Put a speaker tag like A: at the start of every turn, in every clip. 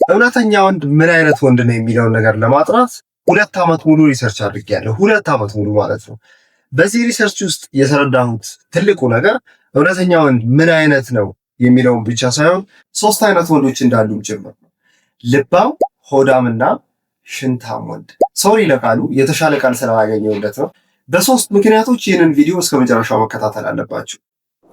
A: እውነተኛ ወንድ ምን አይነት ወንድ ነው የሚለውን ነገር ለማጥራት 2 ዓመት ሙሉ ሪሰርች አድርጌያለሁ። 2 ዓመት ሙሉ ማለት ነው። በዚህ ሪሰርች ውስጥ የተረዳሁት ትልቁ ነገር እውነተኛ ወንድ ምን አይነት ነው የሚለውን ብቻ ሳይሆን 3 አይነት ወንዶች እንዳሉም ጭምር ነው። ልባም፣ ሆዳምና ሽንታም ወንድ። ሶሪ ለቃሉ የተሻለ ቃል ስላላገኘሁለት ነው። በ3 ምክንያቶች ይህንን ቪዲዮ እስከ መጨረሻው መከታተል አለባችሁ።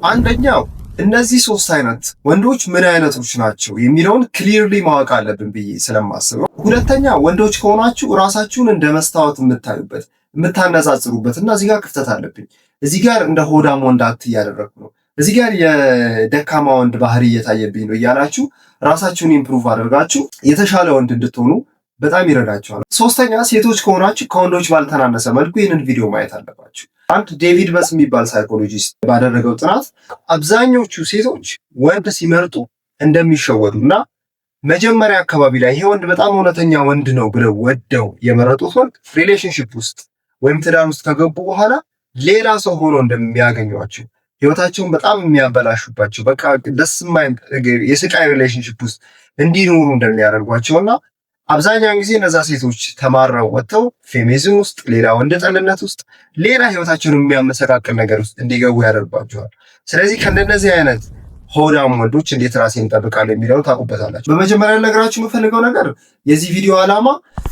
A: አንደኛው እነዚህ 3 አይነት ወንዶች ምን አይነቶች ናቸው የሚለውን ክሊርሊ ማወቅ አለብን ብዬ ስለማስበው። ሁለተኛ ወንዶች ከሆናችሁ ራሳችሁን እንደ መስታወት የምታዩበት የምታነጻጽሩበት እና እዚህ ጋር ክፍተት አለብኝ፣ እዚህ ጋር እንደ ሆዳም ወንድ እያደረግኩ ነው፣ እዚህ ጋር የደካማ ወንድ ባህሪ እየታየብኝ ነው እያላችሁ ራሳችሁን ኢምፕሩቭ አድርጋችሁ የተሻለ ወንድ እንድትሆኑ በጣም ይረዳችኋል። ሶስተኛ ሴቶች ከሆናችሁ ከወንዶች ባልተናነሰ መልኩ ይህንን ቪዲዮ ማየት አለባችሁ። አንድ ዴቪድ በስ የሚባል ሳይኮሎጂስት ባደረገው ጥናት አብዛኞቹ ሴቶች ወንድ ሲመርጡ እንደሚሸወዱ እና መጀመሪያ አካባቢ ላይ ይሄ ወንድ በጣም እውነተኛ ወንድ ነው ብለው ወደው የመረጡት ወንድ ሪሌሽንሽፕ ውስጥ ወይም ትዳር ውስጥ ከገቡ በኋላ ሌላ ሰው ሆኖ እንደሚያገኟቸው፣ ህይወታቸውን በጣም የሚያበላሹባቸው፣ በቃ ደስ የማይል የስቃይ ሪሌሽንሽፕ ውስጥ እንዲኖሩ እንደሚያደርጓቸውና አብዛኛውን ጊዜ እነዛ ሴቶች ተማረው ወጥተው ፌሚኒዝም ውስጥ፣ ሌላ ወንድ ጠልነት ውስጥ፣ ሌላ ህይወታቸውን የሚያመሰቃቅል ነገር ውስጥ እንዲገቡ ያደርጓቸዋል። ስለዚህ ከእንደነዚህ አይነት ሆዳም ወንዶች እንዴት ራሴን እንጠብቃለሁ የሚለውን ታውቁበታላችሁ። በመጀመሪያ ነገራችሁ የምፈልገው ነገር የዚህ ቪዲዮ ዓላማ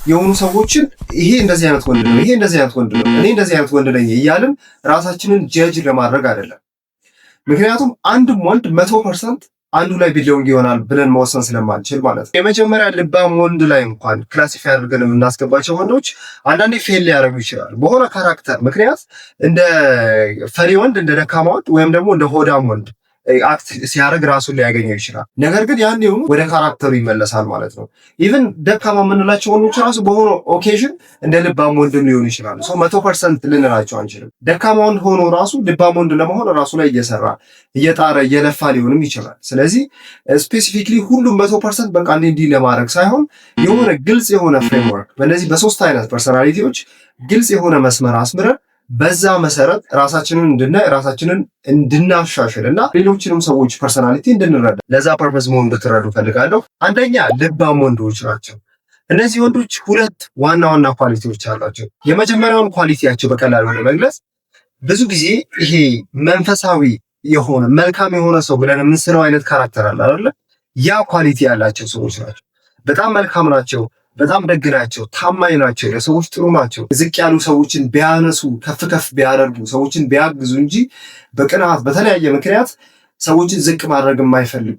A: የሆኑ ሰዎችን ይሄ እንደዚህ አይነት ወንድ ነው፣ ይሄ እንደዚህ አይነት ወንድ ነው፣ እኔ እንደዚህ አይነት ወንድ ነኝ እያልን ራሳችንን ጀጅ ለማድረግ አይደለም። ምክንያቱም አንድም ወንድ 100% አንዱ ላይ ቢሎንግ ይሆናል ብለን መወሰን ስለማንችል ማለት ነው። የመጀመሪያ ልባም ወንድ ላይ እንኳን ክላሲፋይ አድርገን የምናስገባቸው ወንዶች አንዳንዴ ፌል ሊያደርጉ ይችላል በሆነ ካራክተር ምክንያት፣ እንደ ፈሪ ወንድ፣ እንደ ደካማ ወንድ ወይም ደግሞ እንደ ሆዳም ወንድ አክት ሲያደርግ ራሱን ሊያገኘው ይችላል። ነገር ግን ያን የሆኑ ወደ ካራክተሩ ይመለሳል ማለት ነው። ኢቭን ደካማ የምንላቸው ወንዶች ራሱ በሆነ ኦኬዥን እንደ ልባም ወንድ ሊሆኑ ይችላሉ። 100% ልንላቸው አንችልም። ደካማ ወንድ ሆኖ ራሱ ልባም ወንድ ለመሆን ራሱ ላይ እየሰራ እየጣረ እየለፋ ሊሆንም ይችላል። ስለዚህ ስፔሲፊክሊ ሁሉም 100% በቃ እንዲህ ለማድረግ ሳይሆን የሆነ ግልጽ የሆነ ፍሬምወርክ በእነዚህ በ3 አይነት ፐርሰናሊቲዎች ግልጽ የሆነ መስመር አስምረን በዛ መሰረት ራሳችንን እንድናይ ራሳችንን እንድናሻሽል እና ሌሎችንም ሰዎች ፐርሰናሊቲ እንድንረዳ ለዛ ፐርፐዝ መሆን እንድትረዱ ፈልጋለሁ። አንደኛ ልባም ወንዶች ናቸው። እነዚህ ወንዶች 2 ዋና ዋና ኳሊቲዎች አሏቸው። የመጀመሪያውን ኳሊቲያቸው በቀላሉ ለመግለጽ ብዙ ጊዜ ይሄ መንፈሳዊ የሆነ መልካም የሆነ ሰው ብለን የምንስለው አይነት ካራክተር አለ አይደለ? ያ ኳሊቲ ያላቸው ሰዎች ናቸው። በጣም መልካም ናቸው፣ በጣም ደግ ናቸው፣ ታማኝ ናቸው፣ ለሰዎች ጥሩ ናቸው። ዝቅ ያሉ ሰዎችን ቢያነሱ ከፍ ከፍ ቢያደርጉ ሰዎችን ቢያግዙ እንጂ በቅናት በተለያየ ምክንያት ሰዎችን ዝቅ ማድረግ የማይፈልጉ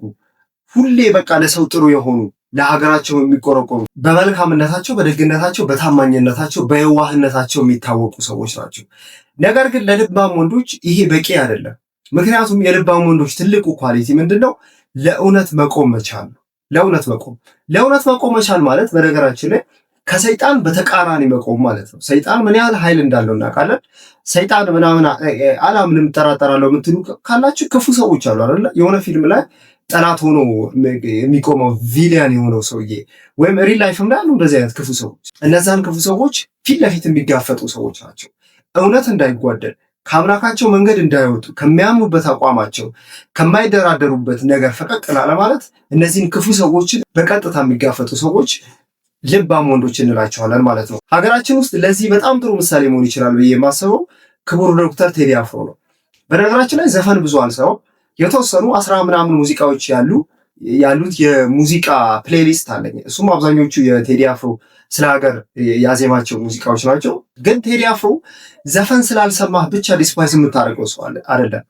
A: ሁሌ በቃ ለሰው ጥሩ የሆኑ ለሀገራቸው የሚቆረቆሩ በመልካምነታቸው፣ በደግነታቸው፣ በታማኝነታቸው፣ በየዋህነታቸው የሚታወቁ ሰዎች ናቸው። ነገር ግን ለልባም ወንዶች ይሄ በቂ አይደለም። ምክንያቱም የልባም ወንዶች ትልቁ ኳሊቲ ምንድነው? ለእውነት መቆም መቻል ነው። ለእውነት መቆም መቻል ማለት በነገራችን ላይ ከሰይጣን በተቃራኒ መቆም ማለት ነው። ሰይጣን ምን ያህል ኃይል እንዳለው እናውቃለን። ሰይጣን ምናምን አላምንም እጠራጠራለሁ የምትሉ ካላችሁ ክፉ ሰዎች አሉ አይደለ? የሆነ ፊልም ላይ ጠላት ሆኖ የሚቆመው ቪሊያን የሆነው ሰውዬ ወይም ሪል ላይፍም ላይ አሉ እንደዚህ አይነት ክፉ ሰዎች። እነዛን ክፉ ሰዎች ፊት ለፊት የሚጋፈጡ ሰዎች ናቸው። እውነት እንዳይጓደል ከአምላካቸው መንገድ እንዳይወጡ ከሚያምኑበት አቋማቸው ከማይደራደሩበት ነገር ፈቀቅ ላለማለት እነዚህን ክፉ ሰዎችን በቀጥታ የሚጋፈጡ ሰዎች ልባም ወንዶች እንላቸዋለን ማለት ነው። ሀገራችን ውስጥ ለዚህ በጣም ጥሩ ምሳሌ መሆን ይችላል ብዬ የማስበው ክቡር ዶክተር ቴዲ አፍሮ ነው። በነገራችን ላይ ዘፈን ብዙ አልሰራም። የተወሰኑ 10 ምናምን ሙዚቃዎች ያሉት የሙዚቃ ፕሌሊስት አለኝ። እሱም አብዛኞቹ የቴዲ አፍሮ ስለ ሀገር ያዜማቸው ሙዚቃዎች ናቸው። ግን ቴዲ አፍሮ ዘፈን ስላልሰማህ ብቻ ዲስፓይስ የምታደርገው ሰው አይደለም።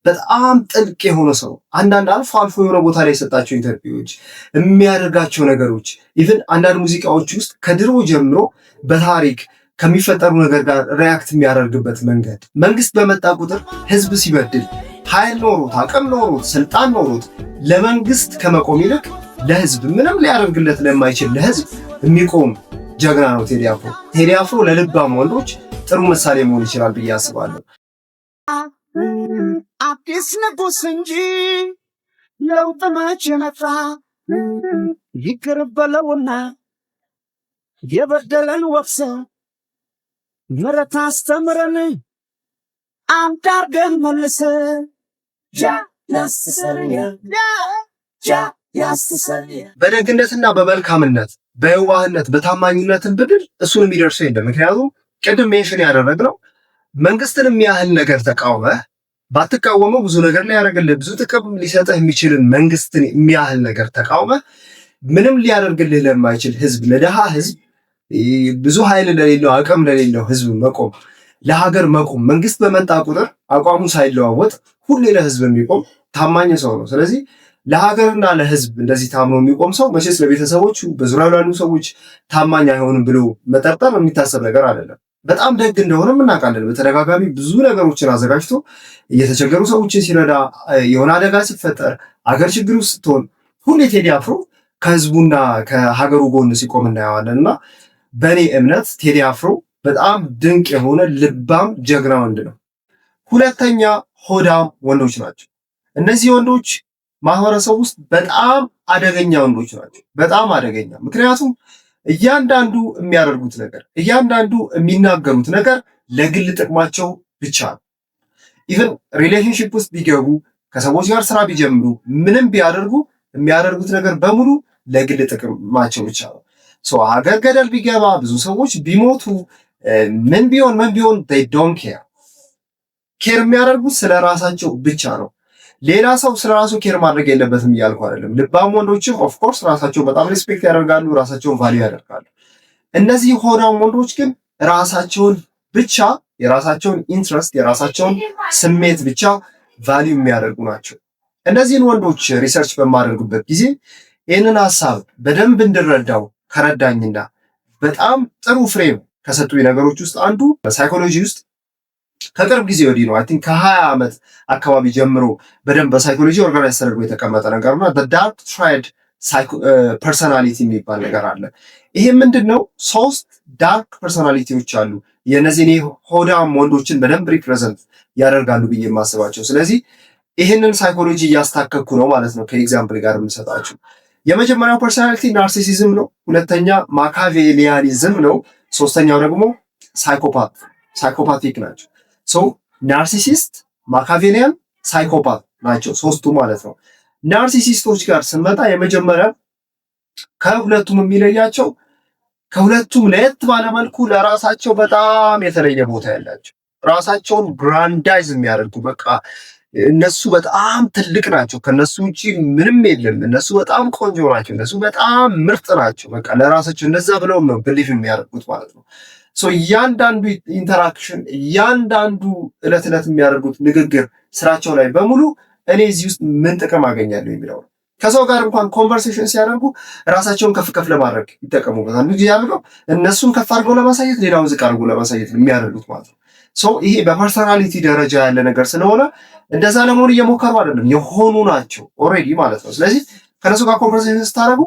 A: በጣም ጥልቅ የሆነ ሰው፣ አንዳንድ አልፎ አልፎ የሆነ ቦታ ላይ የሰጣቸው ኢንተርቪዎች፣ የሚያደርጋቸው ነገሮች፣ ኢቭን አንዳንድ ሙዚቃዎች ውስጥ ከድሮ ጀምሮ በታሪክ ከሚፈጠሩ ነገር ጋር ሪያክት የሚያደርግበት መንገድ፣ መንግስት በመጣ ቁጥር ህዝብ ሲበድል ኃይል ኖሮት አቅም ኖሮት ስልጣን ኖሮት ለመንግስት ከመቆም ይልቅ ለህዝብ ምንም ሊያደርግለት ለማይችል ለህዝብ የሚቆም ጀግና ነው ቴዲ አፍሮ። ቴዲ አፍሮ ለልባም ወንዶች ጥሩ ምሳሌ መሆን ይችላል ብዬ አስባለሁ። አዲስ ንጉስ እንጂ ለውጥ መቼ መጣ? ይቅር በለውና የበደለን ወቅሰ ምሕረት አስተምረን አንድ አርገን መልሰ ጃ በደግነትና በመልካምነት በየዋህነት በታማኝነትን ብድል እሱን የሚደርሰው የለም። ምክንያቱም ቅድም ሜንሽን ያደረግነው መንግስትንም ያህል ነገር ተቃውመህ ባትቃወመው ብዙ ነገር ሊያደርግልህ ብዙ ጥቅም ሊሰጥህ የሚችልን መንግስትን የሚያህል ነገር ተቃውመህ ምንም ሊያደርግልህ ለማይችል ህዝብ፣ ለደሃ ህዝብ፣ ብዙ ኃይል ለሌለው አቅም ለሌለው ህዝብ መቆም፣ ለሀገር መቆም፣ መንግስት በመጣ ቁጥር አቋሙ ሳይለዋወጥ ሁሌ ለህዝብ የሚቆም ታማኝ ሰው ነው። ስለዚህ ለሀገርና ለህዝብ እንደዚህ ታምኖ የሚቆም ሰው መቼስ ለቤተሰቦቹ በዙሪያው ላሉ ሰዎች ታማኝ አይሆንም ብሎ መጠርጠር የሚታሰብ ነገር አይደለም። በጣም ደግ እንደሆነም እናውቃለን። በተደጋጋሚ ብዙ ነገሮችን አዘጋጅቶ እየተቸገሩ ሰዎችን ሲረዳ፣ የሆነ አደጋ ሲፈጠር፣ አገር ችግር ውስጥ ስትሆን ሁሌ ቴዲ አፍሮ ከህዝቡና ከሀገሩ ጎን ሲቆም እናየዋለን እና በእኔ እምነት ቴዲ አፍሮ በጣም ድንቅ የሆነ ልባም ጀግና ወንድ ነው። ሁለተኛ ሆዳም ወንዶች ናቸው። እነዚህ ወንዶች ማህበረሰብ ውስጥ በጣም አደገኛ ወንዶች ናቸው። በጣም አደገኛ። ምክንያቱም እያንዳንዱ የሚያደርጉት ነገር፣ እያንዳንዱ የሚናገሩት ነገር ለግል ጥቅማቸው ብቻ ነው። ኢቨን ሪሌሽንሺፕ ውስጥ ቢገቡ፣ ከሰዎች ጋር ስራ ቢጀምሩ፣ ምንም ቢያደርጉ የሚያደርጉት ነገር በሙሉ ለግል ጥቅማቸው ብቻ ነው። ሀገር ገደል ቢገባ፣ ብዙ ሰዎች ቢሞቱ፣ ምን ቢሆን they don't care። ኬር የሚያደርጉት ስለ ራሳቸው ብቻ ነው። ሌላ ሰው ስለ ራሱ ኬር ማድረግ የለበትም እያልኩ አይደለም። ልባም ወንዶችም ኦፍኮርስ ራሳቸውን በጣም ሪስፔክት ያደርጋሉ፣ ራሳቸውን ቫልዩ ያደርጋሉ። እነዚህ ሆዳም ወንዶች ግን ራሳቸውን ብቻ፣ የራሳቸውን ኢንትረስት፣ የራሳቸውን ስሜት ብቻ ቫልዩ የሚያደርጉ ናቸው። እነዚህን ወንዶች ሪሰርች በማደርጉበት ጊዜ ይህንን ሀሳብ በደንብ እንድረዳው ከረዳኝና በጣም ጥሩ ፍሬም ከሰጡኝ ነገሮች ውስጥ አንዱ በሳይኮሎጂ ውስጥ ከቅርብ ጊዜ ወዲህ ነው። አይ ቲንክ ከ20 ዓመት አካባቢ ጀምሮ በደንብ በሳይኮሎጂ ኦርጋናይዝ ተደርጎ የተቀመጠ ነገር ነው። ዳርክ ትራይድ ፐርሰናሊቲ የሚባል ነገር አለ። ይሄ ምንድን ነው? 3 ዳርክ ፐርሰናሊቲዎች አሉ። የነዚህ ሆዳም ወንዶችን በደንብ ሪፕሬዘንት ያደርጋሉ ብዬ የማስባቸው። ስለዚህ ይህንን ሳይኮሎጂ እያስታከኩ ነው ማለት ነው ከኤግዛምፕል ጋር የምሰጣችሁ። የመጀመሪያው ፐርሰናሊቲ ናርሲሲዝም ነው። ሁለተኛ ማካቬሊያኒዝም ነው። ሶስተኛው ደግሞ ሳይኮፓቲክ ናቸው። ናርሲሲስት፣ ማካቬሊያን፣ ሳይኮፓት ናቸው ሶስቱ ማለት ነው። ናርሲሲስቶች ጋር ስንመጣ የመጀመሪያ ከሁለቱም የሚለያቸው ከሁለቱም ለየት ባለመልኩ ለራሳቸው በጣም የተለየ ቦታ ያላቸው፣ ራሳቸውን ግራንዳይዝ የሚያደርጉ በቃ እነሱ በጣም ትልቅ ናቸው፣ ከነሱ ውጪ ምንም የለም፣ እነሱ በጣም ቆንጆ ናቸው፣ እነሱ በጣም ምርጥ ናቸው፣ በቃ ለራሳቸው እንደዛ ብለውም ነው ብሊፍ የሚያደርጉት ማለት ነው። እያንዳንዱ ኢንተራክሽን፣ እያንዳንዱ እለት ዕለት የሚያደርጉት ንግግር፣ ስራቸው ላይ በሙሉ እኔ እዚህ ውስጥ ምን ጥቅም አገኛለሁ የሚለው ነው። ከሰው ጋር እንኳን ኮንቨርሴሽን ሲያደርጉ ራሳቸውን ከፍ ከፍ ለማድረግ ይጠቀሙበታል። እንጂ ያደርገው እነሱን ከፍ አድርገው ለማሳየት፣ ሌላውን ዝቅ አድርገው ለማሳየት የሚያደርጉት ማለት ነው። ይሄ በፐርሰናሊቲ ደረጃ ያለ ነገር ስለሆነ እንደዛ ለመሆን እየሞከሩ አይደለም፣ የሆኑ ናቸው ኦልሬዲ ማለት ነው። ስለዚህ ከነሱ ጋር ኮንቨርሴሽን ስታደርጉ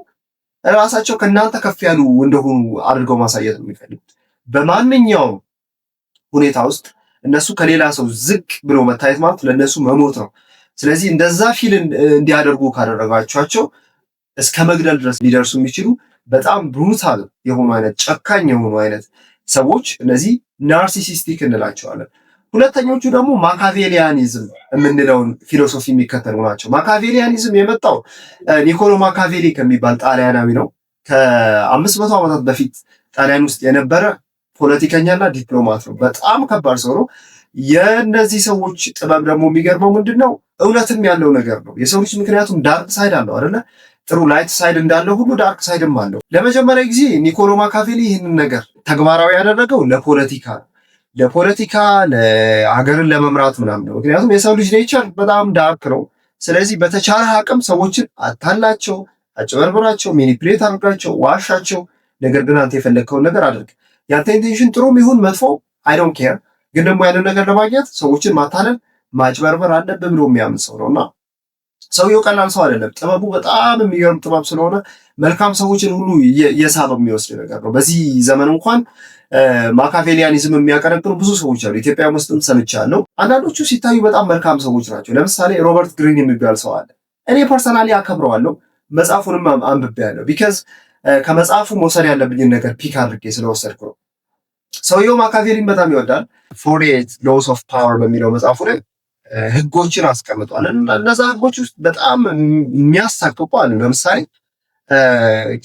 A: ራሳቸው ከእናንተ ከፍ ያሉ እንደሆኑ አድርገው ማሳየት ነው የሚፈልጉት። በማንኛውም ሁኔታ ውስጥ እነሱ ከሌላ ሰው ዝቅ ብሎ መታየት ማለት ለነሱ መሞት ነው። ስለዚህ እንደዛ ፊል እንዲያደርጉ ካደረጋቸው እስከ መግደል ድረስ ሊደርሱ የሚችሉ በጣም ብሩታል የሆኑ አይነት ጨካኝ የሆኑ አይነት ሰዎች እነዚህ ናርሲሲስቲክ እንላቸዋለን። ሁለተኞቹ ደግሞ ማካቬሊያኒዝም የምንለውን ፊሎሶፊ የሚከተሉ ናቸው። ማካቬሊያኒዝም የመጣው ኒኮሎ ማካቬሊ ከሚባል ጣሊያናዊ ነው። ከ500 ዓመታት በፊት ጣሊያን ውስጥ የነበረ ፖለቲከኛና ዲፕሎማት ነው። በጣም ከባድ ሰው ነው። የእነዚህ ሰዎች ጥበብ ደግሞ የሚገርመው ምንድን ነው? እውነትም ያለው ነገር ነው። የሰው ልጅ ምክንያቱም ዳርክ ሳይድ አለው አይደለ? ጥሩ ላይት ሳይድ እንዳለው ሁሉ ዳርክ ሳይድም አለው። ለመጀመሪያ ጊዜ ኒኮሎ ማካቬሊ ይህንን ነገር ተግባራዊ ያደረገው ለፖለቲካ ለሀገርን ለመምራት ምናምን ነው። ምክንያቱም የሰው ልጅ ኔቸር በጣም ዳርክ ነው። ስለዚህ በተቻለ አቅም ሰዎችን አታላቸው፣ አጭበርብራቸው፣ ሚኒፕሌት አድርጋቸው፣ ዋሻቸው። ነገር ግን አንተ የፈለግከውን ነገር አድርግ። ያንተ ኢንቴንሽን ጥሩም ይሁን መጥፎ አይ ዶንት ኬር፣ ግን ደግሞ ያንን ነገር ለማግኘት ሰዎችን ማታለል ማጭበርበር አለብህ ብሎ የሚያምን ሰው ነውና ሰውየው ቀላል ሰው አይደለም። ጥበቡ በጣም የሚገርም ጥበብ ስለሆነ መልካም ሰዎችን ሁሉ የሳበ የሚወስድ ነገር ነው። በዚህ ዘመን እንኳን ማካቬሊያኒዝም የሚያቀነቅኑ ብዙ ሰዎች አሉ። ኢትዮጵያ ውስጥም ሰምቻለሁ። አንዳንዶቹ ሲታዩ በጣም መልካም ሰዎች ናቸው። ለምሳሌ ሮበርት ግሪን የሚባል ሰው አለ። እኔ ፐርሰናሊ አከብረዋለሁ። መጽሐፉንም አንብቤያለሁ። ቢካዝ ከመጽሐፉ መውሰድ ያለብኝን ነገር ፒክ አድርጌ ስለወሰድኩ ነው። ሰውየው ማካቬሊን በጣም ይወዳል። 48 ሎስ ኦፍ ፓወር በሚለው መጽሐፉ ላይ ህጎችን አስቀምጧል። እነዛ ህጎች ውስጥ በጣም የሚያሳቅቁ አሉ። ለምሳሌ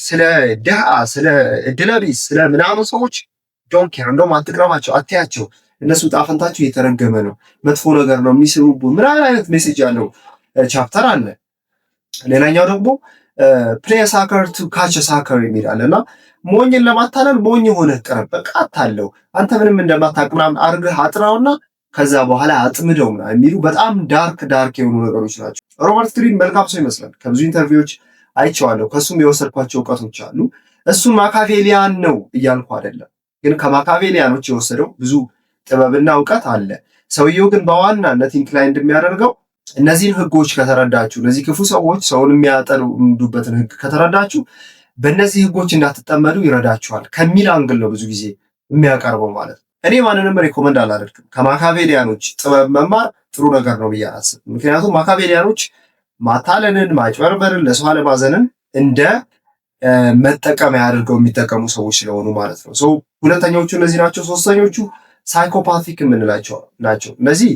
A: ስለ ድሃ፣ ስለ እድለቢስ፣ ስለ ምናምን ሰዎች ዶንት ኬር፣ እንደውም አትቅረባቸው፣ አትያቸው፣ እነሱ ጣፈንታቸው እየተረገመ ነው፣ መጥፎ ነገር ነው የሚስቡቡ ምናምን አይነት ሜሴጅ ያለው ቻፕተር አለ። ሌላኛው ደግሞ ፕሌይ ሳከር ቱ ካች ሳከር የሚላል እና ሞኝን ለማታለል ሞኝ ሆነ ቅረብ፣ በቃ አታለው አንተ ምንም እንደማታውቅ ምናምን አድርገህ አጥራውና ከዛ በኋላ አጥምደው ምናምን የሚሉ በጣም ዳርክ የሆኑ ነገሮች ናቸው። ሮበርት ግሪን መልካም ሰው ይመስላል። ከብዙ ኢንተርቪዎች አይቼዋለሁ። ከሱም የወሰድኳቸው እውቀቶች አሉ። እሱም ማካቬሊያን ነው እያልኩ አይደለም፣ ግን ከማካቬሊያኖች የወሰደው ብዙ ጥበብና እውቀት አለ። ሰውየው ግን በዋናነት ኢንክላይንድ የሚያደርገው እነዚህን ህጎች ከተረዳችሁ፣ እነዚህ ክፉ ሰዎች ሰውን የሚያጠምዱበትን ህግ ከተረዳችሁ በእነዚህ ህጎች እንዳትጠመዱ ይረዳችኋል ከሚል አንግል ነው ብዙ ጊዜ የሚያቀርበው ማለት ነው። እኔ ማንንም ሬኮመንድ አላደርግም ከማካቬሊያኖች ጥበብ መማር ጥሩ ነገር ነው ብዬ አላስብም። ምክንያቱም ማካቬሊያኖች ማታለልን፣ ማጭበርበርን፣ ለሰው አለማዘንን እንደ መጠቀሚያ አድርገው የሚጠቀሙ ሰዎች ስለሆኑ ማለት ነው። ሁለተኞቹ እነዚህ ናቸው። ሶስተኞቹ ሳይኮፓቲክ የምንላቸው ናቸው። እነዚህ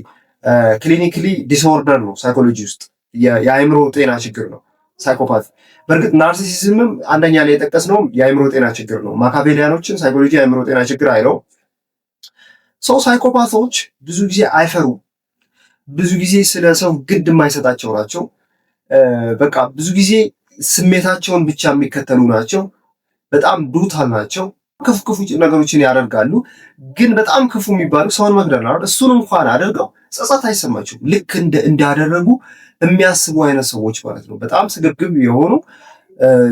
A: ክሊኒክሊ ዲስኦርደር ነው፣ ሳይኮሎጂ ውስጥ የአእምሮ ጤና ችግር ነው ሳይኮፓቲ። በእርግጥ ናርሲሲዝምም አንደኛ ላይ የጠቀስነውም የአእምሮ ጤና ችግር ነው። ማካቬሊያኖችን ሳይኮሎጂ የአእምሮ ጤና ችግር አይለው። ሳይኮፓቶች ብዙ ጊዜ አይፈሩም። ብዙ ጊዜ ስለ ሰው ግድ የማይሰጣቸው ናቸው። በቃ ብዙ ጊዜ ስሜታቸውን ብቻ የሚከተሉ ናቸው። በጣም ብሩታል ናቸው። ክፉ ነገሮችን ያደርጋሉ። ግን በጣም ክፉ የሚባሉ ሰውን መግደል ነው። እሱን እንኳን አድርገው ጸጸት አይሰማቸውም። ልክ እንዳደረጉ የሚያስቡ አይነት ሰዎች ማለት ነው። በጣም ስግብግብ የሆኑ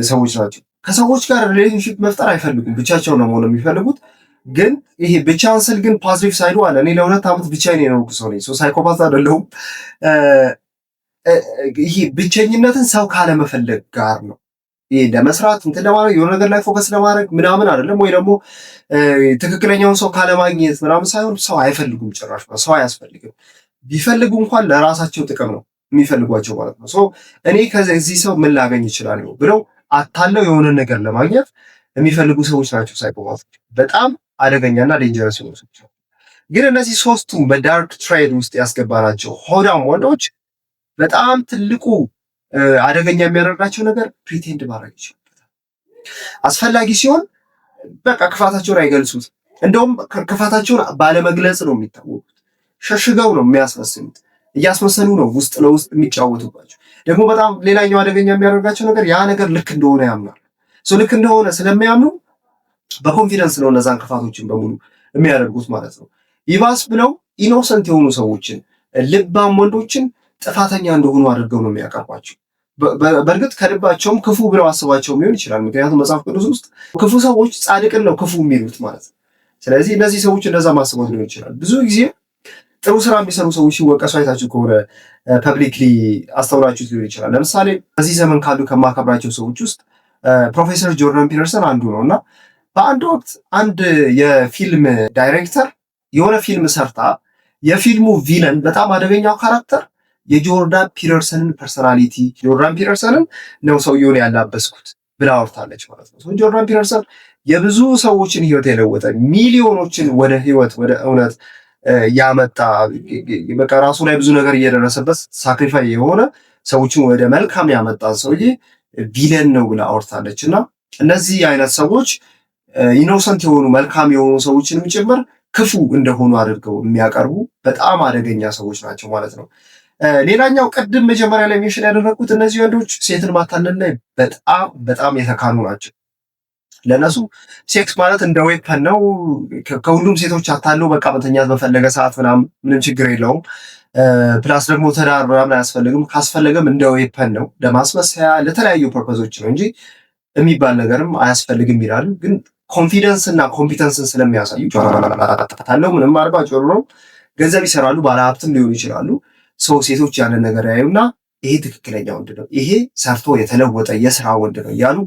A: ሰዎች ናቸው። ከሰዎች ጋር ሪሌሽንሺፕ መፍጠር አይፈልጉም። ብቻቸውን ነው መሆን የሚፈልጉት። ግን ይሄ ብቻን ስል ግን ፖዚቲቭ ሳይዱ አለ። እኔ ለ2 ዓመት ብቻዬን የኖርኩ ሰው ነኝ። ሳይኮፓት አይደለሁም። ይሄ ብቸኝነትን ሰው ካለመፈለግ ጋር ነው። ይሄ ለመስራት እንትን ለማድረግ የሆነ ነገር ላይ ፎከስ ለማድረግ ምናምን አይደለም። ወይ ደግሞ ትክክለኛውን ሰው ካለማግኘት ምናምን ሳይሆን ሰው አይፈልጉም። ጭራሽ ሰው አያስፈልግም። ቢፈልጉ እንኳን ለራሳቸው ጥቅም ነው የሚፈልጓቸው ማለት ነው። እኔ ከዚህ ሰው ምን ላገኝ ይችላል ብለው አታለው የሆነ ነገር ለማግኘት የሚፈልጉ ሰዎች ናቸው ሳይኮፓቶች። በጣም አደገኛና ዴንጀረስ የሆኑ ሰዎች ናቸው። ግን እነዚህ ሶስቱም በዳርክ ትሬድ ውስጥ ያስገባናቸው ሆዳም ወንዶች በጣም ትልቁ አደገኛ የሚያደርጋቸው ነገር ፕሪቴንድ ማድረግ ይችላል። አስፈላጊ ሲሆን በቃ ክፋታቸውን አይገልጹት። እንደውም ክፋታቸውን ባለመግለጽ ነው የሚታወቁት። ሸሽገው ነው የሚያስመስሉት። እያስመሰሉ ነው ውስጥ ለውስጥ የሚጫወቱባቸው። ደግሞ በጣም ሌላኛው አደገኛ የሚያደርጋቸው ነገር ያ ነገር ልክ እንደሆነ ያምናል። ልክ እንደሆነ ስለሚያምኑ በኮንፊደንስ ነው እነዛን ክፋቶችን በሙሉ የሚያደርጉት ማለት ነው። ይባስ ብለው ኢኖሰንት የሆኑ ሰዎችን፣ ልባም ወንዶችን ጥፋተኛ እንደሆኑ አድርገው ነው የሚያቀርቧቸው። በእርግጥ ከልባቸውም ክፉ ብለው አስባቸውም ሊሆን ይችላል። ምክንያቱም መጽሐፍ ቅዱስ ውስጥ ክፉ ሰዎች ጻድቅን ነው ክፉ የሚሉት ማለት ነው። ስለዚህ እነዚህ ሰዎች እንደዛ ማስባት ሊሆን ይችላል። ብዙ ጊዜ ጥሩ ስራ የሚሰሩ ሰዎች ሲወቀሱ አይታችሁ ከሆነ ፐብሊክሊ አስተውላችሁት ሊሆን ይችላል። ለምሳሌ በዚህ ዘመን ካሉ ከማከብራቸው ሰዎች ውስጥ ፕሮፌሰር ጆርዳን ፒተርሰን አንዱ ነው እና በአንድ ወቅት አንድ የፊልም ዳይሬክተር የሆነ ፊልም ሰርታ የፊልሙ ቪለን በጣም አደገኛው ካራክተር የጆርዳን ፒተርሰንን ፐርሰናሊቲ ጆርዳን ፒተርሰንን ነው ሰውየውን ያላበስኩት ብላ አውርታለች ማለት ነው። ጆርዳን ፒተርሰን የብዙ ሰዎችን ህይወት የለወጠ ሚሊዮኖችን ወደ ህይወት ወደ እውነት ያመጣ በቃ ራሱ ላይ ብዙ ነገር እየደረሰበት ሳክሪፋይ የሆነ ሰዎችን ወደ መልካም ያመጣ ሰውዬ ቪለን ነው ብላ አውርታለች። እና እነዚህ አይነት ሰዎች ኢኖሰንት የሆኑ መልካም የሆኑ ሰዎችንም ጭምር ክፉ እንደሆኑ አድርገው የሚያቀርቡ በጣም አደገኛ ሰዎች ናቸው ማለት ነው። ሌላኛው ቅድም መጀመሪያ ላይ ሜንሽን ያደረኩት እነዚህ ወንዶች ሴትን ማታለል ላይ በጣም የተካኑ ናቸው። ለነሱ ሴክስ ማለት እንደ ዌፐን ነው። ከሁሉም ሴቶች አታለው በቃ መተኛት በፈለገ ሰዓት ምንም ችግር የለውም። ፕላስ ደግሞ ትዳር ምናምን አያስፈልግም። ካስፈለገም እንደ ዌፐን ነው፣ ለማስመሰያ ለተለያዩ ፐርፐዞች ነው እንጂ የሚባል ነገርም አያስፈልግም ይላሉ። ግን ኮንፊደንስ እና ኮምፒተንስን ስለሚያሳዩ ታለው ምንም አድርገው ነው ገንዘብ ይሰራሉ፣ ባለሀብትም ሊሆኑ ይችላሉ። ሴቶች ያንን ነገር ያዩና ይሄ ትክክለኛ ወንድ ነው፣ ይሄ ሰርቶ የተለወጠ የስራ ወንድ ነው እያሉ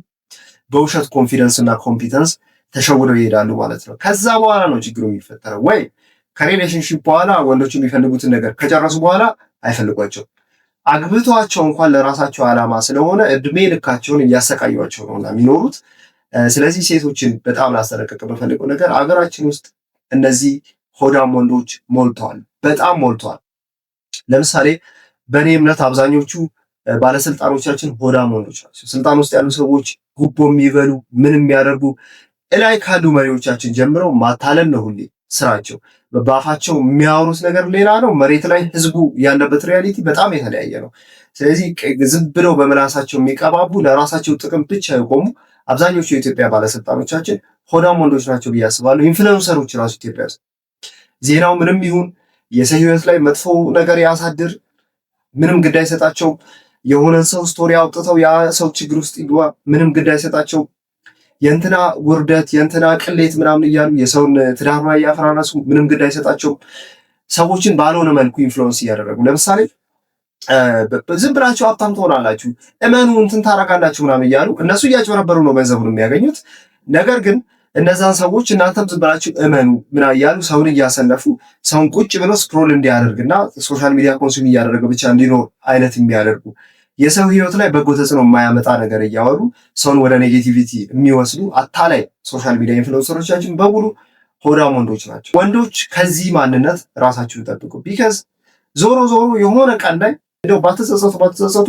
A: በውሸት ኮንፊደንስ እና ኮምፒተንስ ተሸውደው ይሄዳሉ ማለት ነው። ከዛ በኋላ ነው ችግሩ የሚፈጠረው። ወይ ከሪሌሽንሺፕ በኋላ ወንዶች የሚፈልጉትን ነገር ከጨረሱ በኋላ አይፈልጓቸው። አግብቷቸው እንኳን ለራሳቸው ዓላማ ስለሆነ እድሜ ልካቸውን እያሰቃዩቸው ነው የሚኖሩት። ስለዚህ ሴቶችን በጣም ላስጠነቅቅ በፈልገው ነገር አገራችን ውስጥ እነዚህ ሆዳም ወንዶች ሞልተዋል፣ በጣም ሞልተዋል። ለምሳሌ በእኔ እምነት አብዛኞቹ ባለስልጣኖቻችን ሆዳም ወንዶች ናቸው። ስልጣን ውስጥ ያሉ ሰዎች ጉቦ የሚበሉ ምን የሚያደርጉ እላይ ካሉ መሪዎቻችን ጀምረው ማታለል ነው ሁሌ ስራቸው። በአፋቸው የሚያወሩት ነገር ሌላ ነው፣ መሬት ላይ ህዝቡ ያለበት ሪያሊቲ በጣም የተለያየ ነው። ስለዚህ ዝም ብለው በምላሳቸው የሚቀባቡ ለራሳቸው ጥቅም ብቻ የቆሙ አብዛኞቹ የኢትዮጵያ ባለስልጣኖቻችን ሆዳም ወንዶች ናቸው ብዬ አስባለሁ። ኢንፍሉዌንሰሮች ራሱ ኢትዮጵያ ውስጥ ዜናው ምንም ይሁን የሰው ህይወት ላይ መጥፎ ነገር ያሳድር ምንም ግድ አይሰጣቸውም። የሆነን ሰው ስቶሪ አውጥተው ያ ሰው ችግር ውስጥ ይግባ ምንም ግድ አይሰጣቸውም። የእንትና ውርደት የእንትና ቅሌት ምናምን እያሉ የሰውን ትዳር ላይ ያፈራረሱ ምንም ግድ አይሰጣቸውም። ሰዎችን ባልሆነ መልኩ ኢንፍሉዌንስ እያደረጉ ለምሳሌ ዝም ብላችሁ ሀብታም ትሆናላችሁ እመኑ እንትን ታረጋላችሁ ምናምን እያሉ እነሱ እያጭበረበሩ ነው ገንዘቡን የሚያገኙት። ነገር ግን እነዛን ሰዎች እናንተም ዝም ብላችሁ እመኑ ምናምን እያሉ ሰውን እያሰነፉ ሰውን ቁጭ ብሎ ስክሮል እንዲያደርግና ሶሻል ሚዲያ ኮንሱም እያደረገ ብቻ እንዲኖር አይነት የሚያደርጉ የሰው ህይወት ላይ በጎ ተጽዕኖ የማያመጣ ነገር እያወሩ ሰውን ወደ ኔጌቲቪቲ የሚወስዱ አታላይ ሶሻል ሚዲያ ኢንፍሉዌንሰሮቻችን በሙሉ ሆዳም ወንዶች ናቸው። ወንዶች ከዚህ ማንነት ራሳችሁን ጠብቁ። ቢካዝ ዞሮ ዞሮ የሆነ ቀን ላይ እንደው ባትጸጸቱ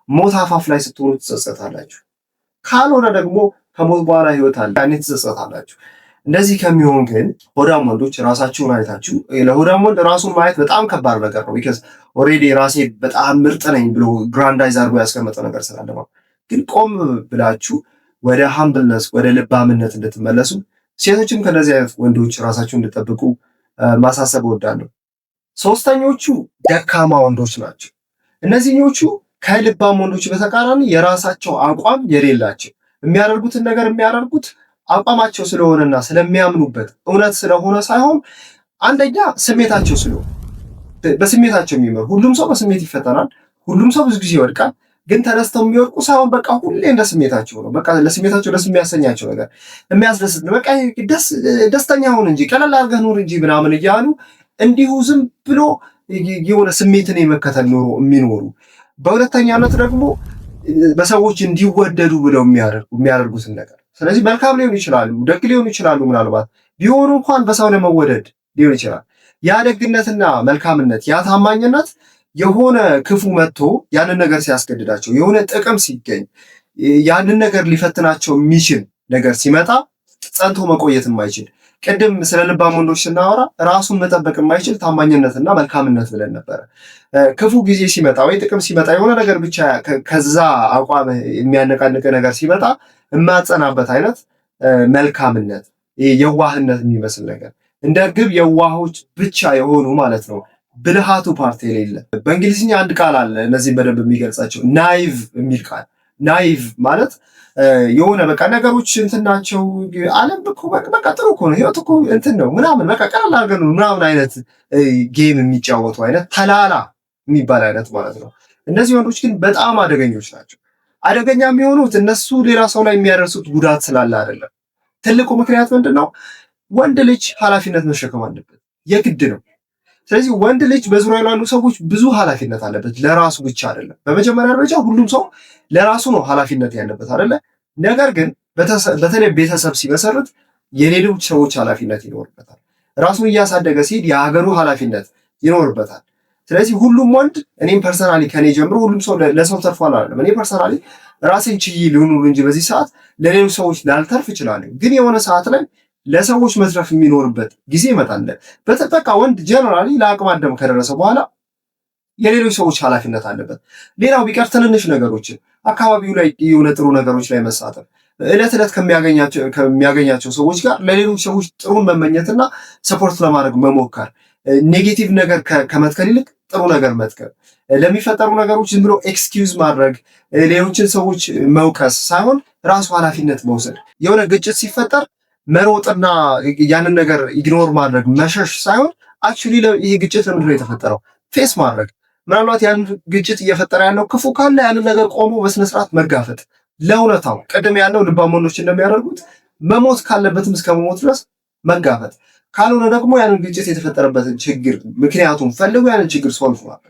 A: ሞት አፋፍ ላይ ስትሆኑ ትጸጸታላችሁ። ካልሆነ ደግሞ ከሞት በኋላ ህይወት አለ ያኔ ትጸጸታላችሁ። እንደዚህ ከሚሆን ግን ሆዳም ወንዶች ራሳችሁን አይታችሁ ለሆዳም ወንድ ራሱን ማየት በጣም ከባድ ነገር ነው። ቢካዝ ኦልሬዲ ራሴ በጣም ምርጥ ነኝ ብሎ ግራንዳይዝ አድርጎ ያስቀመጠ ነገር ስላለ ነው። ግን ቆም ብላችሁ ወደ ሃምብልነስ ወደ ልባምነት እንድትመለሱ ሴቶችም ከነዚህ አይነት ወንዶች ራሳችሁን እንድጠብቁ ማሳሰብ እወዳለሁ። ሶስተኞቹ ደካማ ወንዶች ናቸው። እነዚህኞቹ ከልባም ወንዶች በተቃራኒ የራሳቸው አቋም የሌላቸው የሚያደርጉትን ነገር የሚያደርጉት አቋማቸው ስለሆነና ስለሚያምኑበት እውነት ስለሆነ ሳይሆን አንደኛ ስሜታቸው ስለሆነ በስሜታቸው የሚመሩ ሁሉም ሰው በስሜት ይፈተናል። ሁሉም ሰው ብዙ ጊዜ ይወድቃል። ግን ተነስተው የሚወድቁ ሳይሆን በቃ ሁሌ እንደ ስሜታቸው ነው። በቃ ለስሜታቸው ደስ የሚያሰኛቸው ነገር የሚያስደስት በቃ ደስተኛ ሁን እንጂ ቀለል አድርገህ ኑር እንጂ ምናምን እያሉ እንዲሁ ዝም ብሎ የሆነ ስሜትን የመከተል ኑሮ የሚኖሩ በሁለተኛነት ደግሞ በሰዎች እንዲወደዱ ብለው የሚያደርጉትን ነገር ስለዚህ መልካም ሊሆኑ ይችላሉ፣ ደግ ሊሆኑ ይችላሉ። ምናልባት ቢሆኑ እንኳን በሰው ለመወደድ ሊሆን ይችላል። ያ ደግነትና መልካምነት ያ ታማኝነት የሆነ ክፉ መጥቶ ያንን ነገር ሲያስገድዳቸው የሆነ ጥቅም ሲገኝ ያንን ነገር ሊፈትናቸው የሚችል ነገር ሲመጣ ጸንቶ መቆየት የማይችል ቅድም ስለ ልባም ወንዶች ስናወራ ራሱን መጠበቅ የማይችል ታማኝነትና መልካምነት ብለን ነበረ። ክፉ ጊዜ ሲመጣ ወይ ጥቅም ሲመጣ የሆነ ነገር ብቻ ከዛ አቋም የሚያነቃንቅ ነገር ሲመጣ የማጸናበት አይነት መልካምነት የዋህነት የሚመስል ነገር እንደ ግብ የዋሆች ብቻ የሆኑ ማለት ነው። ብልሃቱ ፓርቲ የሌለ በእንግሊዝኛ አንድ ቃል አለ እነዚህም በደንብ የሚገልጻቸው ናይቭ የሚል ቃል። ናይቭ ማለት የሆነ በቃ ነገሮች እንትን ናቸው። ዓለም እኮ በቃ ጥሩ እኮ ነው፣ ህይወት እኮ እንትን ነው ምናምን በቃ ቀላል አድርገን ነው ምናምን አይነት ጌም የሚጫወቱ አይነት ተላላ የሚባል አይነት ማለት ነው። እነዚህ ወንዶች ግን በጣም አደገኞች ናቸው። አደገኛ የሚሆኑት እነሱ ሌላ ሰው ላይ የሚያደርሱት ጉዳት ስላለ አይደለም። ትልቁ ምክንያት ምንድን ነው? ወንድ ልጅ ኃላፊነት መሸከም አለበት፣ የግድ ነው። ስለዚህ ወንድ ልጅ በዙሪያው ላሉ ሰዎች ብዙ ኃላፊነት አለበት፣ ለራሱ ብቻ አይደለም። በመጀመሪያ ደረጃ ሁሉም ሰው ለራሱ ነው ኃላፊነት ያለበት አይደለ? ነገር ግን በተለይ ቤተሰብ ሲመሰርት የሌሎች ሰዎች ኃላፊነት ይኖርበታል። ራሱን እያሳደገ ሲሄድ የሀገሩ ኃላፊነት ይኖርበታል። ስለዚህ ሁሉም ወንድ እኔም ፐርሰናሊ ከኔ ጀምሮ ሁሉም ሰው ለሰው ተርፏል አይደለም። እኔ ፐርሰናሊ ራሴን ችዬ ልኑር እንጂ በዚህ ሰዓት ለሌሎች ሰዎች ላልተርፍ እችላለሁ። ግን የሆነ ሰዓት ላይ ለሰዎች መትረፍ የሚኖርበት ጊዜ ይመጣል። በቃ ወንድ ጀነራሊ ለአቅመ አዳም ከደረሰ በኋላ የሌሎች ሰዎች ኃላፊነት አለበት። ሌላው ቢቀር ትንንሽ ነገሮችን አካባቢው ላይ የሆነ ጥሩ ነገሮች ላይ መሳተፍ፣ እለት ዕለት ከሚያገኛቸው ሰዎች ጋር ለሌሎች ሰዎች ጥሩን መመኘትና ሰፖርት ለማድረግ መሞከር፣ ኔጌቲቭ ነገር ከመትከል ይልቅ ጥሩ ነገር መትከል፣ ለሚፈጠሩ ነገሮች ዝም ብሎ ኤክስኪውዝ ማድረግ፣ ሌሎችን ሰዎች መውቀስ ሳይሆን ራሱ ኃላፊነት መውሰድ። የሆነ ግጭት ሲፈጠር መሮጥና ያንን ነገር ኢግኖር ማድረግ መሸሽ ሳይሆን አክቹሊ ይሄ ግጭት ለምንድን ነው የተፈጠረው ፌስ ማድረግ። ምናልባት ያን ግጭት እየፈጠረ ያለው ክፉ ካለ ያንን ነገር ቆሞ በስነስርዓት መጋፈጥ ለእውነታው ቅድም ያለው ልባም ወንዶች እንደሚያደርጉት መሞት ካለበትም እስከ መሞት ድረስ መጋፈጥ፣ ካልሆነ ደግሞ ያንን ግጭት የተፈጠረበትን ችግር ምክንያቱም ፈልጎ ያንን ችግር ሶልቭ ማድረግ።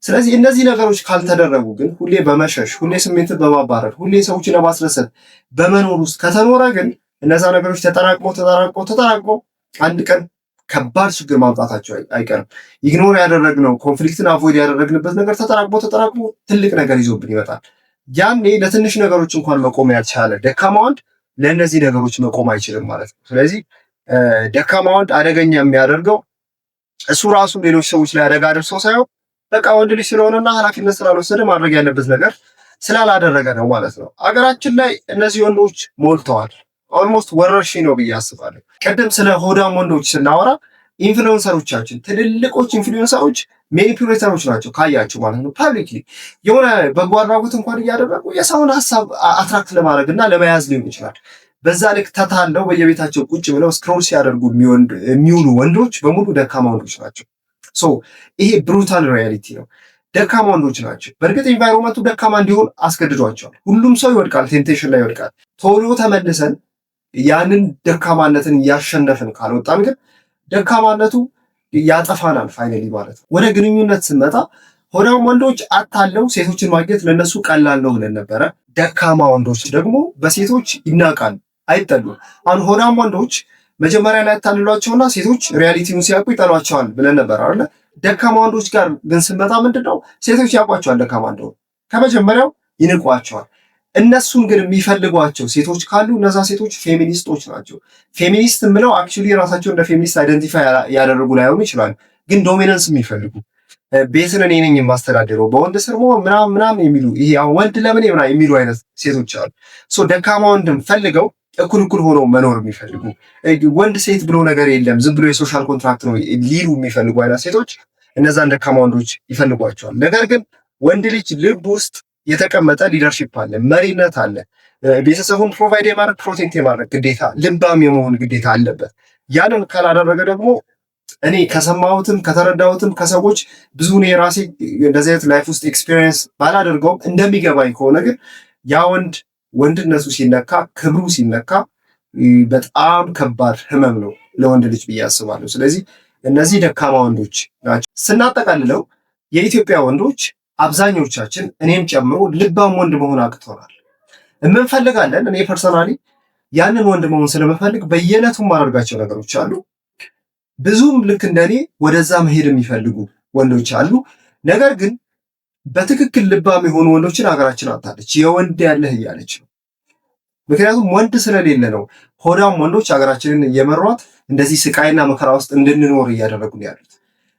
A: ስለዚህ እነዚህ ነገሮች ካልተደረጉ ግን ሁሌ በመሸሽ ሁሌ ስሜትን በማባረር ሁሌ ሰዎችን ለማስደሰት በመኖር ውስጥ ከተኖረ ግን እነዛ ነገሮች ተጠራቅሞ አንድ ቀን ከባድ ችግር ማምጣታቸው አይቀርም። ኢግኖር ያደረግነው ኮንፍሊክትን አቮይድ ያደረግንበት ነገር ተጠራቅሞ ትልቅ ነገር ይዞብን ይመጣል። ያኔ ለትንሽ ነገሮች እንኳን መቆም ያልቻለ ደካማ ወንድ ለእነዚህ ነገሮች መቆም አይችልም ማለት ነው። ስለዚህ ደካማ ወንድ አደገኛ የሚያደርገው እሱ ራሱ ሌሎች ሰዎች ላይ አደጋ ደርሶ ሳይሆን በቃ ወንድ ልጅ ስለሆነና ኃላፊነት ስላልወሰደ ማድረግ ያለበት ነገር ስላላደረገ ነው ማለት ነው። አገራችን ላይ እነዚህ ወንዶች ሞልተዋል። ኦልሞስት ወረርሽኝ ነው ብዬ አስባለሁ። ቅድም ስለ ሆዳም ወንዶች ስናወራ ኢንፍሉዌንሰሮቻችን፣ ትልልቆች ኢንፍሉዌንሰሮች ሜኒፑሌተሮች ናቸው ካያችሁ ማለት ነው። ፓብሊክሊ የሆነ በጎ አድራጎት እንኳን እያደረጉ የሰውን ሀሳብ አትራክት ለማድረግ እና ለመያዝ ሊሆን ይችላል። በዛ ልክ ተታለው በየቤታቸው ቁጭ ብለው ስክሮል ሲያደርጉ የሚውሉ ወንዶች በሙሉ ደካማ ወንዶች ናቸው። ይሄ ብሩታል ሪያሊቲ ነው። ደካማ ወንዶች ናቸው። በእርግጥ ኢንቫይሮንመንቱ ደካማ እንዲሆን አስገድዷቸዋል። ሁሉም ሰው ይወድቃል፣ ቴምፕቴሽን ላይ ይወድቃል። ቶሎ ተመልሰን ያንን ደካማነትን እያሸነፍን ካልወጣን ግን ደካማነቱ ያጠፋናል ፋይናሊ ማለት ነው። ወደ ግንኙነት ስንመጣ ሆዳም ወንዶች አታለው ሴቶችን ማግኘት ለነሱ ቀላል ነው ብለን ነበረ። ደካማ ወንዶች ደግሞ በሴቶች ይናቃሉ፣ አይጠሉም። አሁን ሆዳም ወንዶች መጀመሪያ ላይ ያታልሏቸውና ሴቶች ሪያሊቲውን ሲያውቁ ይጠሏቸዋል ብለን ነበር አይደል? ደካማ ወንዶች ጋር ግን ስንመጣ ምንድነው ሴቶች ያውቋቸዋል ደካማ እንደሆነ፣ ከመጀመሪያው ይንቋቸዋል። እነሱን ግን የሚፈልጓቸው ሴቶች ካሉ እነዛ ሴቶች ፌሚኒስቶች ናቸው። ፌሚኒስት የምለው አክቹዋሊ ራሳቸው እንደ ፌሚኒስት አይደንቲፋይ ያደረጉ ላይሆኑ ይችላሉ፣ ግን ዶሚናንስ የሚፈልጉ ቤትን እኔ ነኝ የማስተዳደረው በወንድ ስር ምናምን የሚሉ ይሄ ወንድ ለምን የሚሉ አይነት ሴቶች አሉ። ደካማ ወንድም ፈልገው እኩል ሆነው መኖር የሚፈልጉ ወንድ ሴት ብሎ ነገር የለም ዝም ብሎ የሶሻል ኮንትራክት ነው ሊሉ የሚፈልጉ አይነት ሴቶች እነዛን ደካማ ወንዶች ይፈልጓቸዋል። ነገር ግን ወንድ ልጅ ልብ ውስጥ የተቀመጠ ሊደርሺፕ አለ፣ መሪነት አለ። ቤተሰቡን ፕሮቫይድ የማድረግ ፕሮቴክት የማድረግ ግዴታ፣ ልባም የመሆን ግዴታ አለበት። ያንን ካላደረገ ደግሞ እኔ ከሰማሁትም ከተረዳሁትም ከሰዎች ብዙ እኔ ራሴ እንደዚህ አይነት ላይፍ ውስጥ ኤክስፒሪየንስ ባላደርገውም እንደሚገባኝ ከሆነ ግን ያ ወንድነቱ ሲነካ፣ ክብሩ ሲነካ በጣም ከባድ ህመም ነው ለወንድ ልጅ ብዬ አስባለሁ። ስለዚህ እነዚህ ደካማ ወንዶች ናቸው። ስናጠቃልለው የኢትዮጵያ ወንዶች አብዛኞቻችን እኔም ጨምሮ ልባም ወንድ መሆን አቅቶናል። እንፈልጋለን። እኔ ፐርሰናሊ ያንን ወንድ መሆን ስለምፈልግ በየዕለቱ ማደርጋቸው ነገሮች አሉ። ብዙም ልክ እንደኔ ወደዛ መሄድ የሚፈልጉ ወንዶች አሉ። ነገር ግን በትክክል ልባም የሆኑ ወንዶችን ሀገራችን አጣለች። የወንድ ያለህ እያለች ነው። ምክንያቱም ወንድ ስለሌለ ነው ሆዳም ወንዶች ሀገራችንን እየመሯት እንደዚህ ስቃይና መከራ ውስጥ እንድንኖር እያደረጉን ያሉት።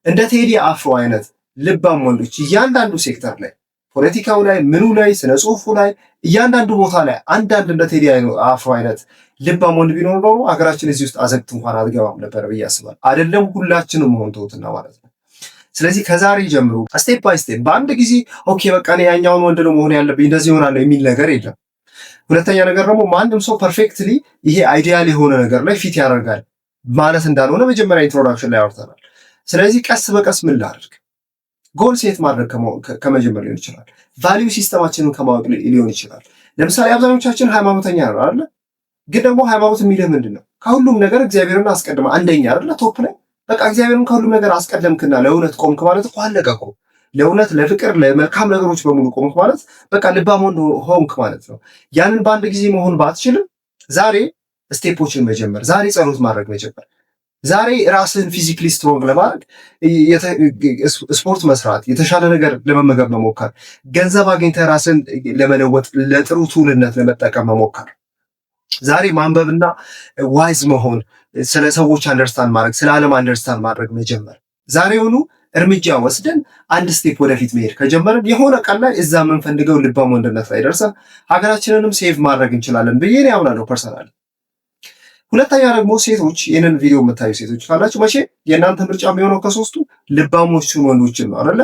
A: እንደ ቴዲ አፍሮ አይነት ልባም ወንዶች እያንዳንዱ ሴክተር ላይ ፖለቲካው ላይ ምኑ ላይ ስነ ጽሁፉ ላይ እያንዳንዱ ቦታ ላይ አንዳንድ እንደ ቴዲ አፍሮ አይነት ልባም ወንድ ቢኖር ኖሮ ሀገራችን እዚህ ውስጥ አዘግት እንኳን አትገባም ነበር ብዬ አስባለሁ። አይደለም ሁላችንም መሆን ተውትና ማለት ነው። ስለዚህ ከዛሬ ጀምሮ ስቴፕ ባይ ስቴፕ በአንድ ጊዜ ኦኬ በቃ እኔ ያኛውን ወንድ ነው መሆን ያለብኝ እንደዚህ ይሆናለሁ የሚል ነገር የለም። ሁለተኛ ነገር ደግሞ ማንም ሰው ፐርፌክትሊ ይሄ አይዲያል የሆነ ነገር ላይ ፊት ያደርጋል ማለት እንዳልሆነ መጀመሪያ ኢንትሮዳክሽን ላይ አውርተናል። ስለዚህ ቀስ በቀስ ምን ላድርግ ጎል ሴት ማድረግ ከመጀመር ሊሆን ይችላል። ቫሊዩ ሲስተማችንን ከማወቅ ሊሆን ይችላል። ለምሳሌ አብዛኞቻችን ሃይማኖተኛ ነው አይደለ? ግን ደግሞ ሃይማኖት የሚልህ ምንድን ነው? ከሁሉም ነገር እግዚአብሔርን አስቀድመ አንደኛ አይደለ? ቶፕ ላይ በቃ እግዚአብሔርን ከሁሉም ነገር አስቀደምክና ለእውነት ቆምክ ማለት እኮ አለቀ እኮ። ለእውነት፣ ለፍቅር፣ ለመልካም ነገሮች በሙሉ ቆምክ ማለት በቃ ልባም ሆንክ ማለት ነው። ያንን በአንድ ጊዜ መሆን ባትችልም ዛሬ ስቴፖችን መጀመር፣ ዛሬ ጸሎት ማድረግ መጀመር፣ ዛሬ ራስህን ፊዚክሊ ስትሮንግ ለማድረግ ስፖርት መስራት፣ የተሻለ ነገር ለመመገብ መሞከር፣ ገንዘብ አግኝተህ ራስን ለመለወጥ ለጥሩ ትውልድነት ለመጠቀም መሞከር፣ ዛሬ ማንበብና ዋይዝ መሆን፣ ስለ ሰዎች አንደርስታንድ ማድረግ፣ ስለ ዓለም አንደርስታንድ ማድረግ መጀመር። ዛሬውኑ እርምጃ ወስደን አንድ ስቴፕ ወደፊት መሄድ ከጀመርን የሆነ ቀን ላይ እዛ የምንፈልገው ልባም ወንድነት ላይ ደርሰን ሀገራችንንም ሴቭ ማድረግ እንችላለን ብዬ እኔ አምናለሁ ፐርሰናል። ሁለተኛ ደግሞ ሴቶች ይህንን ቪዲዮ የምታዩ ሴቶች ካላችሁ መቼ የእናንተ ምርጫ የሚሆነው ከሶስቱ ልባሞቹን ወንዶችን ነው አይደለ?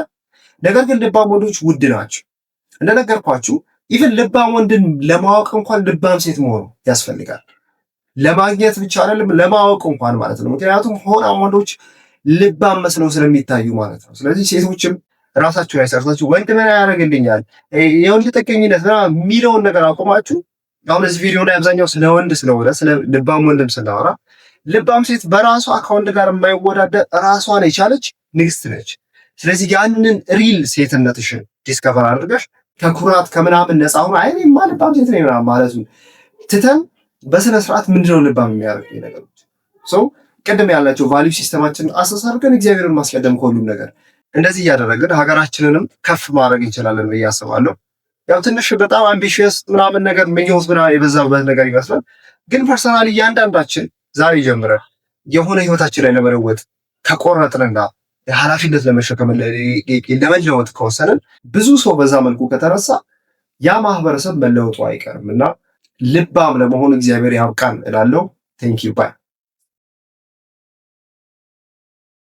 A: ነገር ግን ልባም ወንዶች ውድ ናቸው። እንደነገርኳችሁ ኢቭን ልባም ወንድን ለማወቅ እንኳን ልባም ሴት መሆኑ ያስፈልጋል። ለማግኘት ብቻ አይደለም ለማወቅ እንኳን ማለት ነው። ምክንያቱም ሆዳም ወንዶች ልባም መስለው ስለሚታዩ ማለት ነው። ስለዚህ ሴቶችም ራሳችሁ ላይ ሰርታችሁ ወንድ ምን ያደርግልኛል የወንድ ጥገኝነት የሚለውን ነገር አቆማችሁ። አሁን እዚህ ቪዲዮ ላይ አብዛኛው ስለ ወንድ ስለሆነ ስለ ልባም ወንድም ስናወራ ልባም ሴት በራሷ ከወንድ ጋር የማይወዳደር ራሷን የቻለች ንግስት ነች። ስለዚህ ያንን ሪል ሴትነትሽን ዲስከቨር አድርገሽ ከኩራት ከምናምን ነፃ ሁን አይኔማ ልባም ሴት ነኝ ምናምን ማለቱን ትተን በስነ ስርዓት ምንድነው ልባም የሚያደርግ ነገሮች ሰው ቅድም ያላቸው ቫልዩ ሲስተማችንን አስተሳርገን እግዚአብሔርን ማስቀደም ከሁሉም ነገር እንደዚህ እያደረግን ሀገራችንንም ከፍ ማድረግ እንችላለን ብዬ አስባለሁ። ያው ትንሽ በጣም አምቢሽየስ ምናምን ነገር ምኞት ምናምን የበዛበት ነገር ይመስላል። ግን ፐርሰናሊ እያንዳንዳችን ዛሬ ጀምረን የሆነ ህይወታችን ላይ ለመለወጥ ከቆረጥንና ኃላፊነት ለመሸከም ለመለወጥ ከወሰንን ብዙ ሰው በዛ መልኩ ከተነሳ ያ ማህበረሰብ መለወጡ አይቀርም እና ልባም ለመሆን እግዚአብሔር ያብቃን እላለሁ። ቴንኪው ባይ